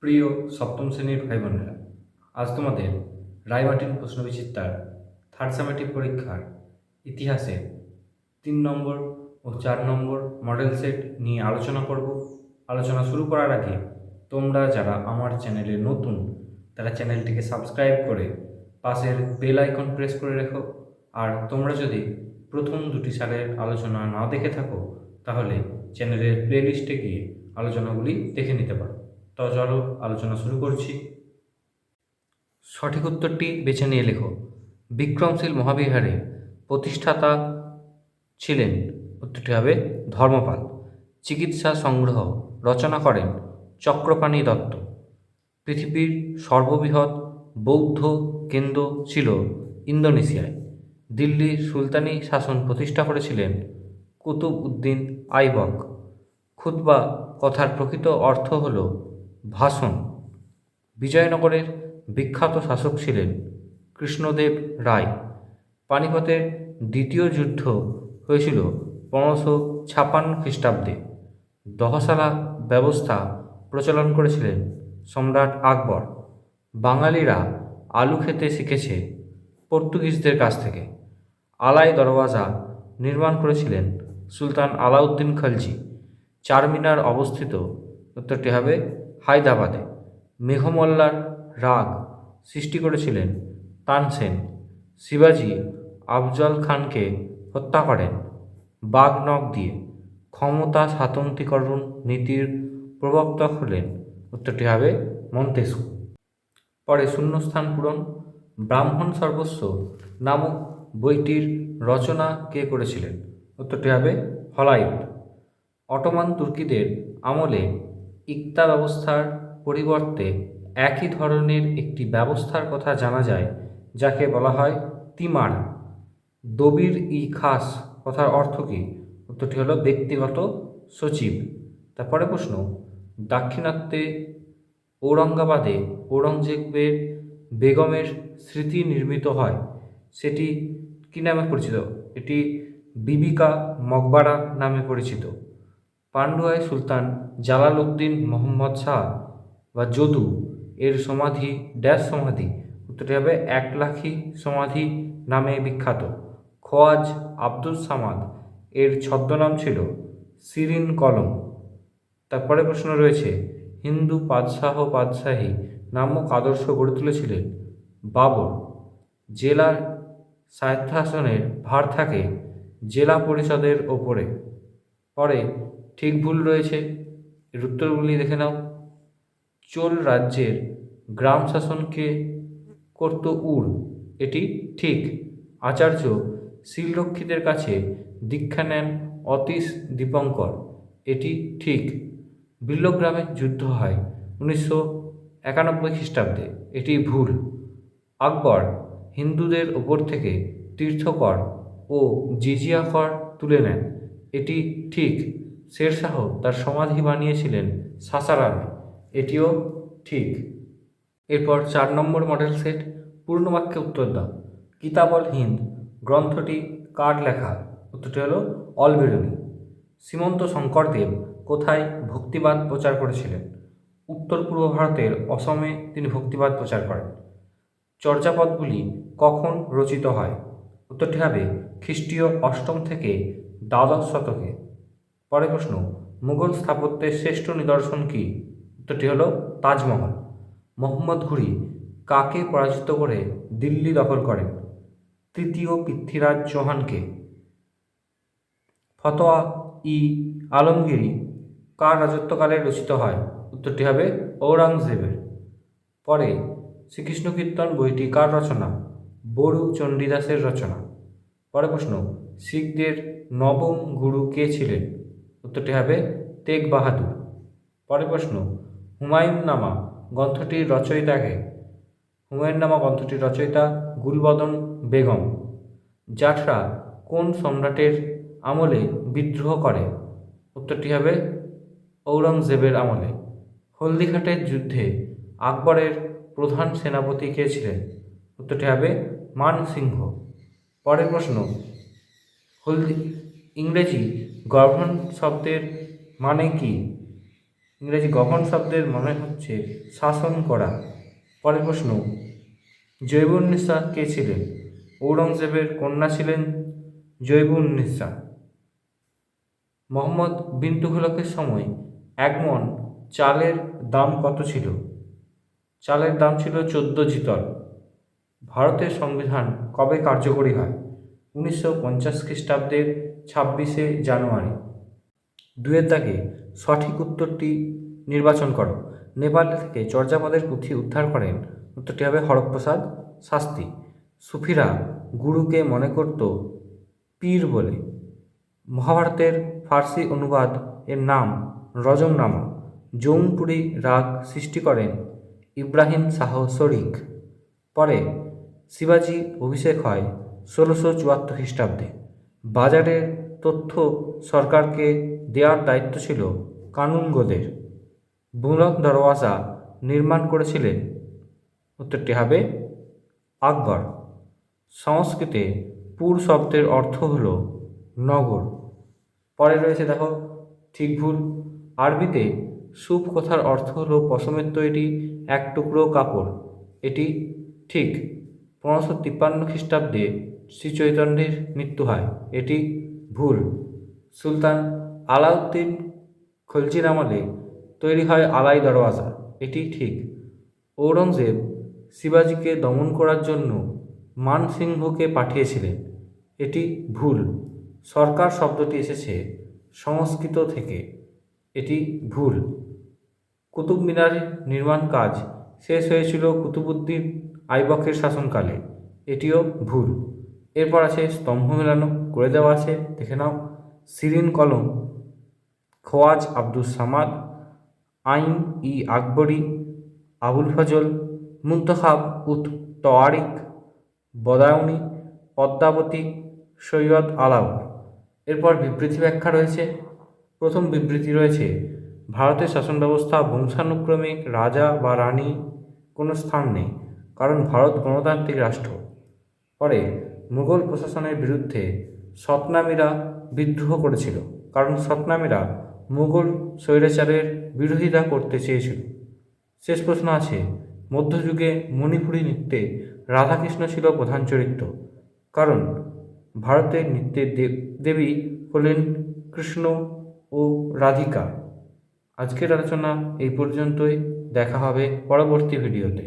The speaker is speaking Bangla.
প্রিয় সপ্তম শ্রেণীর ভাই বোনেরা, আজ তোমাদের রায়মার্টিন প্রশ্নবিচিত্রার থার্ড সামেটিভ পরীক্ষার ইতিহাসের 3 নম্বর ও 4 নম্বর মডেল সেট নিয়ে আলোচনা করব। আলোচনা শুরু করার আগে তোমরা যারা আমার চ্যানেলে নতুন তারা চ্যানেলটিকে সাবস্ক্রাইব করে পাশের বেল আইকন প্রেস করে রেখো। আর তোমরা যদি প্রথম 2টি সালের আলোচনা না দেখে থাকো তাহলে চ্যানেলের প্লেলিস্টে গিয়ে আলোচনাগুলি দেখে নিতে পারো। তো চলো আলোচনা শুরু করছি। সঠিক উত্তরটি বেছে নিয়ে লেখো। বিক্রমশীল মহাবিহারের প্রতিষ্ঠাতা ছিলেন, উত্তরটি হবে ধর্মপাল। চিকিৎসা সংগ্রহ রচনা করেন চক্রপাণি দত্ত। পৃথিবীর সর্ববৃহৎ বৌদ্ধ কেন্দ্র ছিল ইন্দোনেশিয়ায়। দিল্লির সুলতানি শাসন প্রতিষ্ঠা করেছিলেন কুতুব উদ্দিন আইবক। খুতবা কথার প্রকৃত অর্থ হল ভাষণ। বিজয়নগরের বিখ্যাত শাসক ছিলেন কৃষ্ণদেব রায়। পানিপথের দ্বিতীয় যুদ্ধ হয়েছিল 1556 খ্রিস্টাব্দে। দহশালা ব্যবস্থা প্রচলন করেছিলেন সম্রাট আকবর। বাঙালিরা আলু খেতে শিখেছে পর্তুগিজদের কাছ থেকে। আলাই দরওয়াজা নির্মাণ করেছিলেন সুলতান আলাউদ্দিন খলজি। চারমিনার অবস্থিত, উত্তরটি হবে হায়দ্রাবাদে। মেঘমল্লার রাগ সৃষ্টি করেছিলেন তানসেন। শিবাজি আফজল খানকে হত্যা করেন বাঘনখ দিয়ে। ক্ষমতা স্বাতন্ত্রিকরণ নীতির প্রবর্তক হলেন, উত্তরটি হবে মন্তেস্কু। পরে শূন্যস্থান পূরণ। ব্রাহ্মণ সর্বস্ব নামক বইটির রচনা কে করেছিলেন, উত্তরটি হবে হলাইট। অটোমান তুর্কিদের আমলে ইক্তা ব্যবস্থার পরিবর্তে একই ধরনের একটি ব্যবস্থার কথা জানা যায় যাকে বলা হয় তিমার। দবির ই খাস কথার অর্থ কী, উত্তরটি হলো ব্যক্তিগত সচিব। তারপরে প্রশ্ন, দাক্ষিণাত্যে ঔরঙ্গাবাদে ঔরঙ্গজেবের বেগমের স্মৃতি নির্মিত হয়, সেটি কী নামে পরিচিত? এটি বিবিকা মকবারা নামে পরিচিত। পান্ডুয়ায় সুলতান জালালউদ্দিন মোহাম্মদ শাহ বা যদু এর সমাধি ড্যাশ সমাধি, উত্তরটি হবে একলাখি সমাধি নামে বিখ্যাত। খোয়াজ আব্দুল সামাদ এর ছদ্মনাম ছিল সিরিন কলম। তারপরে প্রশ্ন রয়েছে, হিন্দু পাদশাহী নামক আদর্শ গড়ে তুলেছিলেন বাবর। জেলার স্বায়ত্তশাসনের ভার থাকে জেলা পরিষদের ওপরে। পরে ঠিক ভুল রয়েছে, এর উত্তরগুলি দেখে নাও। চোল রাজ্যের গ্রাম শাসনকে করত উড়, এটি ঠিক। আচার্য শিলরক্ষীদের কাছে দীক্ষা নেন অতীশ দীপঙ্কর, এটি ঠিক। বিল্লগ্রামে যুদ্ধ হয় 1991 খ্রিস্টাব্দে, এটি ভুল। আকবর হিন্দুদের ওপর থেকে তীর্থকর ও জিজিয়া কর তুলে নেন, এটি ঠিক। শেরশাহ তার সমাধি বানিয়েছিলেন সাসারামে, এটিও ঠিক। এরপর 4 নম্বর মডেল সেট, পূর্ণবাক্যে উত্তর দাও। কিতাবল হিন্দ গ্রন্থটি কার লেখা, উত্তরটি হলো অলবেরুনি। শ্রীমন্ত শঙ্করদেব কোথায় ভক্তিবাদ প্রচার করেছিলেন? উত্তর পূর্ব ভারতের অসমে তিনি ভক্তিবাদ প্রচার করেন। চর্যাপদগুলি কখন রচিত হয়? উত্তরটি হবে খ্রিস্টীয় 8ম থেকে দ্বাদশ শতকে। পরের প্রশ্ন, মুঘল স্থাপত্যের শ্রেষ্ঠ নিদর্শন কি? উত্তরটি হলো তাজমহল। মোহাম্মদ ঘুরি কাকে পরাজিত করে দিল্লি দখল করেন? তৃতীয় পৃথ্বীরাজ চৌহানকে। ফতোয়া ই আলমগীরি কার রাজত্বকালে রচিত হয়? উত্তরটি হবে ঔরঙ্গজেবের। পরে শ্রীকৃষ্ণ কীর্তন বইটি কার রচনা? বড়ু চণ্ডীদাসের রচনা। পরে প্রশ্ন, শিখদের নবম গুরু কে ছিলেন? উত্তরটি হবে তেগ বাহাদুর। পরে প্রশ্ন, হুমায়ুননামা গ্রন্থটির রচয়িতাকে? হুমায়ুননামা গ্রন্থটির রচয়িতা গুলবদন বেগম। জাটরা কোন সম্রাটের আমলে বিদ্রোহ করে? উত্তরটি হবে ঔরঙ্গজেবের আমলে। হলদিঘাটের যুদ্ধে আকবরের প্রধান সেনাপতি কে ছিলেন? উত্তরটি হবে মান সিংহ। পরের প্রশ্ন, ইংরেজি গভর্নর শব্দের মানে কি? ইংরেজি গভর্ন শব্দের মানে হচ্ছে শাসন করা। পরের প্রশ্ন, জৈবুন্নিসা কে ছিলেন? ঔরঙ্গজেবের কন্যা ছিলেন জৈবুন্নিসা। মোহাম্মদ বিন তুঘলকের সময় এক মণ চালের দাম কত ছিল? চালের দাম ছিল 14 জিতল। ভারতের সংবিধান কবে কার্যকরী হয়? 1950 খ্রিস্টাব্দের 26শে জানুয়ারি। দুয়ের দাগে সঠিক উত্তরটি নির্বাচন করো। নেপাল থেকে চর্যাপদের পুঁথি উদ্ধার করেন। উত্তরটি হবে হরপ্রসাদ শাস্ত্রী। সুফিরা গুরুকে মনে করত পীর বলে। মহাভারতের ফার্সি অনুবাদ এর নাম রজমনামা। জৌনপুরী রাগ সৃষ্টি করেন ইব্রাহিম শাহ শরিক। পরে শিবাজি অভিষেক হয় 1674 খ্রিস্টাব্দে। বাজারের তথ্য সরকারকে দেওয়ার দায়িত্ব ছিল কানুনগোদের। বুলক দরওয়াজা নির্মাণ করেছিলেন? উত্তরটি হবে আকবর। সংস্কৃতে পুর শব্দের অর্থ হল নগর। পরে রয়েছে দেখো ঠিক ভুল। আরবিতে সুপ কথার অর্থ হলো পশমের তৈরি এক টুকরো কাপড়। এটি ঠিক। 1553 খ্রিস্টাব্দে শ্রী চৈতন্যের মৃত্যু হয়। এটি ভুল। সুলতান আলাউদ্দিন খলজির আমলে তৈরি হয় আলাই দরওয়াজা। এটি ঠিক। ঔরঙ্গজেব শিবাজিকে দমন করার জন্য মানসিংহকে পাঠিয়েছিলেন। এটি ভুল। সরকার শব্দটি এসেছে সংস্কৃত থেকে। এটি ভুল। কুতুব মিনার নির্মাণ কাজ শেষ হয়েছিল কুতুবুদ্দিন আইবকের শাসনকালে। এটিও ভুল। এরপর আছে স্তম্ভ মেলানো করে দেওয়া আছে, দেখে নাও। শিরিন কলম, খোয়াজ আব্দুস সামাদ, আইন ই আকবরী, আবুল ফজল, মুন্তাখাব উত তওয়ারিক, বদায়ুনি, পদ্মাবতী, সৈয়দ আলাউল। এরপর বিবৃতি ব্যাখ্যা রয়েছে। প্রথম বিবৃতি রয়েছে, ভারতের শাসন ব্যবস্থা বংশানুক্রমিক, রাজা বা রানী কোনো স্থান নেই, কারণ ভারত গণতান্ত্রিক রাষ্ট্র। পরে মুঘল প্রশাসনের বিরুদ্ধে সতনামীরা বিদ্রোহ করেছিল, কারণ সতনামীরা মুঘল স্বৈরাচারের বিরোধিতা করতে চেয়েছিল। শেষ প্রশ্ন আছে, মধ্যযুগে মণিপুরী নৃত্যে রাধাকৃষ্ণ ছিল প্রধান চরিত্র, কারণ ভারতের নৃত্যের দেবী হলেন কৃষ্ণ ও রাধিকা। আজকের আলোচনা এই পর্যন্তই। দেখা হবে পরবর্তী ভিডিওতে।